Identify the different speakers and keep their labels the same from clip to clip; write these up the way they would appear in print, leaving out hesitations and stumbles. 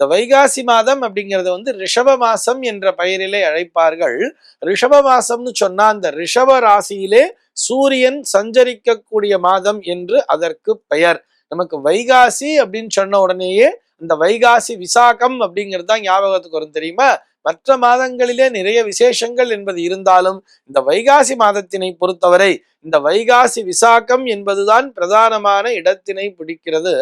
Speaker 1: இந்த வைகாசி மாதம் அப்படிங்கிறத ரிஷப மாசம் என்ற பெயரிலே அழைப்பார்கள். ரிஷப மாசம்னு சொன்னா அந்த ரிஷப ராசியிலே சூரியன் சஞ்சரிக்கக்கூடிய மாதம் என்று அதற்கு பெயர். நமக்கு வைகாசி அப்படின்னு சொன்ன உடனேயே இந்த வைகாசி விசாகம் அப்படிங்கிறது தான் ஞாபகத்துக்கு வரும், தெரியுமா? மற்ற மாதங்களிலே நிறைய விசேஷங்கள் என்பது இருந்தாலும் இந்த வைகாசி மாதத்தினை பொறுத்தவரை இந்த வைகாசி விசாகம் என்பதுதான் பிரதானமான இடத்தினை பிடிக்கிறது.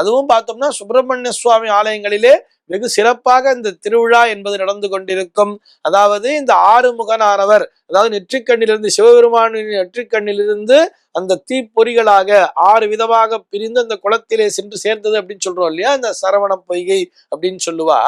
Speaker 1: அதுவும் பார்த்தோம்னா சுப்பிரமணிய சுவாமி ஆலயங்களிலே வெகு சிறப்பாக இந்த திருவிழா என்பது நடந்து கொண்டிருக்கும். அதாவது இந்த ஆறுமுகனானவர், அதாவது நெற்றிக்கண்ணிலிருந்து சிவபெருமானின் நெற்றிக்கண்ணிலிருந்து அந்த தீப்பொறிகளாக 6 விதமாக பிரிந்து அந்த குளத்திலே சென்று சேர்ந்தது அப்படின்னு சொல்றோம் இல்லையா, அந்த சரவண பொய்கை அப்படின்னு சொல்லுவா.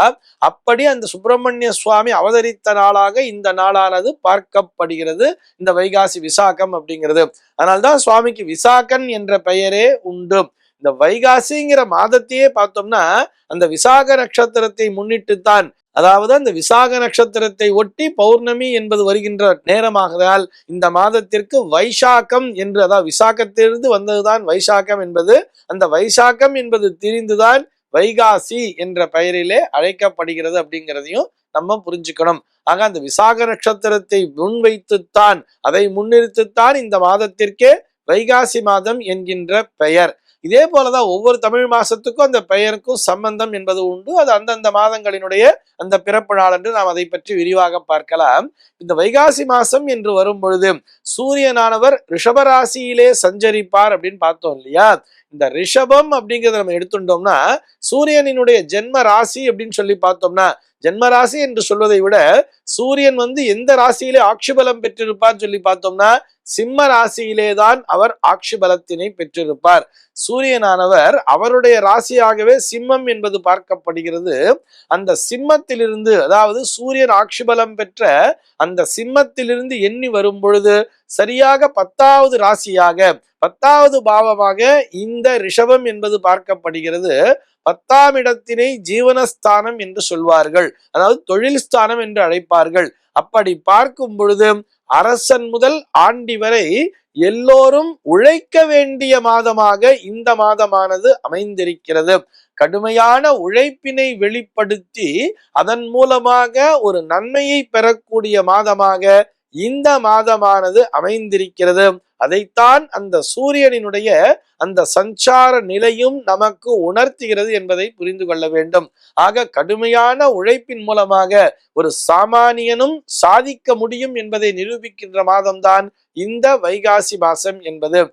Speaker 1: அப்படி அந்த சுப்பிரமணிய சுவாமி அவதரித்த நாளாக இந்த நாளானது பார்க்கப்படுகிறது, இந்த வைகாசி விசாகம் அப்படிங்கிறது. அதனால்தான் சுவாமிக்கு விசாகன் என்ற பெயரே உண்டு. இந்த வைகாசிங்கிற மாதத்தையே பார்த்தோம்னா அந்த விசாக நட்சத்திரத்தை முன்னிட்டுத்தான், அதாவது அந்த விசாக நட்சத்திரத்தை ஒட்டி பௌர்ணமி என்பது வருகின்ற நேரமாகதால் இந்த மாதத்திற்கு வைசாக்கம் என்று, அதாவது விசாகத்திலிருந்து வந்ததுதான் வைசாக்கம் என்பது, அந்த வைசாக்கம் என்பது திரிந்துதான் வைகாசி என்ற பெயரிலே அழைக்கப்படுகிறது அப்படிங்கிறதையும் நம்ம புரிஞ்சுக்கணும். ஆக அந்த விசாக நட்சத்திரத்தை முன்வைத்துத்தான், அதை முன்னிறுத்துத்தான் இந்த மாதத்திற்கே வைகாசி மாதம் என்கின்ற பெயர். இதே போலதான் ஒவ்வொரு தமிழ் மாசத்துக்கும் அந்த பெயருக்கும் சம்பந்தம் என்பது உண்டு. அது அந்தந்த மாதங்களினுடைய அந்த பிறப்பு நாள் என்று நாம் அதை பற்றி விரிவாக பார்க்கலாம். இந்த வைகாசி மாசம் என்று வரும் பொழுது சூரியனானவர் ரிஷபராசியிலே சஞ்சரிப்பார் அப்படின்னு பார்த்தோம் இல்லையா. இந்த ரிஷபம் அப்படிங்கிறத நம்ம எடுத்துட்டோம்னா சூரியனினுடைய ஜென்ம ராசி அப்படின்னு சொல்லி பார்த்தோம்னா, ஜென்ம ராசி என்று சொல்வதை விட சூரியன் எந்த ராசியிலே ஆட்சி பலம் பெற்றிருப்பார் சொல்லி பார்த்தோம்னா சிம்ம ராசியிலேதான் அவர் ஆட்சி பலத்தினை பெற்றிருப்பார். சூரியனானவர் அவருடைய ராசியாகவே சிம்மம் என்பது பார்க்கப்படுகிறது. அந்த சிம்மத்திலிருந்து, அதாவது சூரியன் ஆட்சி பலம் பெற்ற அந்த சிம்மத்திலிருந்து எண்ணி வரும் பொழுது சரியாக 10வது ராசியாக 10வது பாவமாக இந்த ரிஷபம் என்பது பார்க்கப்படுகிறது. 10ஆம் இடத்தினை ஜீவனஸ்தானம் என்று சொல்வார்கள், அதாவது தொழில் ஸ்தானம் என்று அழைப்பார்கள். அப்படி பார்க்கும் பொழுது அரசன் முதல் ஆண்டி வரை எல்லோரும் உழைக்க வேண்டிய மாதமாக இந்த மாதமானது அமைந்திருக்கிறது. கடுமையான உழைப்பினை வெளிப்படுத்தி அதன் மூலமாக ஒரு நன்மையை பெறக்கூடிய மாதமாக இந்த மாதமானது அமைந்திருக்கிறது. அதைத்தான் அந்த சூரியனினுடைய அந்த சஞ்சார நிலையும் நமக்கு உணர்த்துகிறது என்பதை புரிந்து கொள்ள வேண்டும். ஆக கடுமையான உழைப்பின் மூலமாக ஒரு சாமானியனும் சாதிக்க முடியும் என்பதை நிரூபிக்கின்ற மாதம்தான் இந்த வைகாசி மாசம் என்பது.